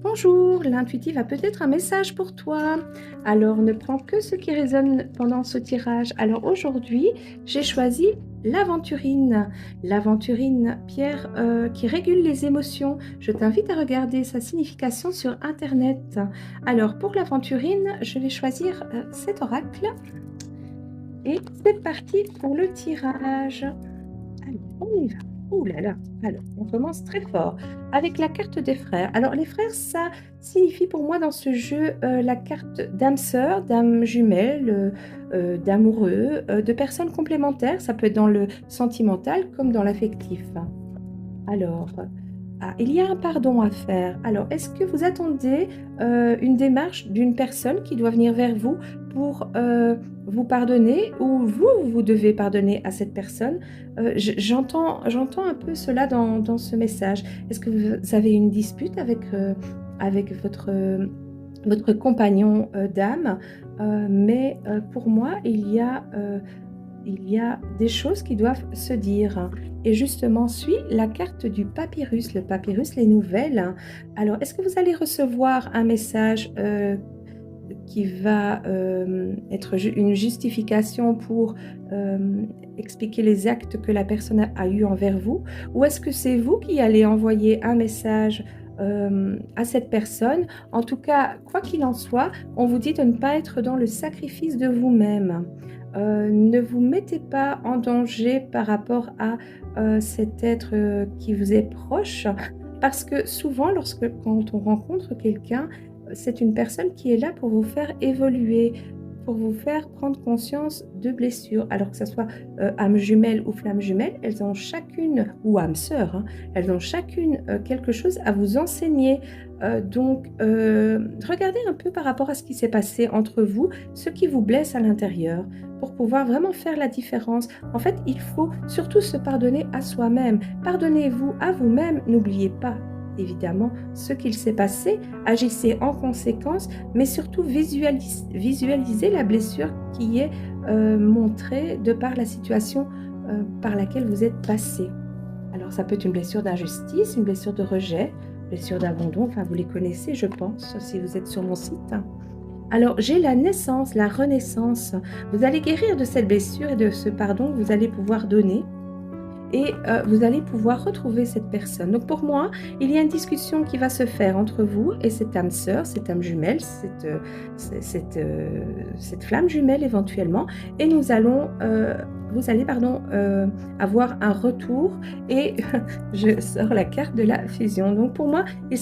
Bonjour, l'intuitif a peut-être un message pour toi. Alors, ne prends que ce qui résonne pendant ce tirage. Alors aujourd'hui, j'ai choisi l'aventurine. L'aventurine, pierre qui régule les émotions. Je t'invite à regarder sa signification sur Internet. Alors, pour l'aventurine, je vais choisir cet oracle. Et c'est parti pour le tirage. Allez, on y va. Ouh là là. Alors, on commence très fort avec la carte des frères. Alors, les frères, ça signifie pour moi dans ce jeu la carte d'âme sœur, d'âme jumelle, d'amoureux, de personnes complémentaires. Ça peut être dans le sentimental comme dans l'affectif. Alors, il y a un pardon à faire. Alors, est-ce que vous attendez une démarche d'une personne qui doit venir vers vous pour vous pardonner ou vous devez pardonner à cette personne? J'entends un peu cela dans ce message. Est-ce que vous avez une dispute avec votre compagnon d'âme? Mais pour moi, il y a des choses qui doivent se dire. Et justement, suit la carte du papyrus. Le papyrus, les nouvelles. Alors, est-ce que vous allez recevoir un message qui va être une justification pour expliquer les actes que la personne a eu envers vous? Ou est-ce que c'est vous qui allez envoyer un message à cette personne? En tout cas, quoi qu'il en soit, on vous dit de ne pas être dans le sacrifice de vous-même. Ne vous mettez pas en danger par rapport à cet être qui vous est proche, parce que souvent, quand on rencontre quelqu'un, c'est une personne qui est là pour vous faire évoluer, pour vous faire prendre conscience de blessures. Alors que ce soit âme jumelle ou flamme jumelle, elles ont chacune, ou âme sœur, hein, elles ont chacune quelque chose à vous enseigner. Regardez un peu par rapport à ce qui s'est passé entre vous, ce qui vous blesse à l'intérieur, pour pouvoir vraiment faire la différence. En fait, il faut surtout se pardonner à soi-même. Pardonnez-vous à vous-même, n'oubliez pas évidemment ce qu'il s'est passé, agissez en conséquence, mais surtout visualisez la blessure qui est montrée de par la situation par laquelle vous êtes passé. Alors ça peut être une blessure d'injustice, une blessure de rejet, blessure d'abandon, enfin vous les connaissez je pense si vous êtes sur mon site. Alors j'ai la naissance, la renaissance. Vous allez guérir de cette blessure et de ce pardon que vous allez pouvoir donner. Et vous allez pouvoir retrouver cette personne. Donc pour moi, il y a une discussion qui va se faire entre vous et cette âme sœur, cette âme jumelle, cette flamme jumelle éventuellement. Et vous allez avoir un retour et je sors la carte de la fusion. Donc pour moi, il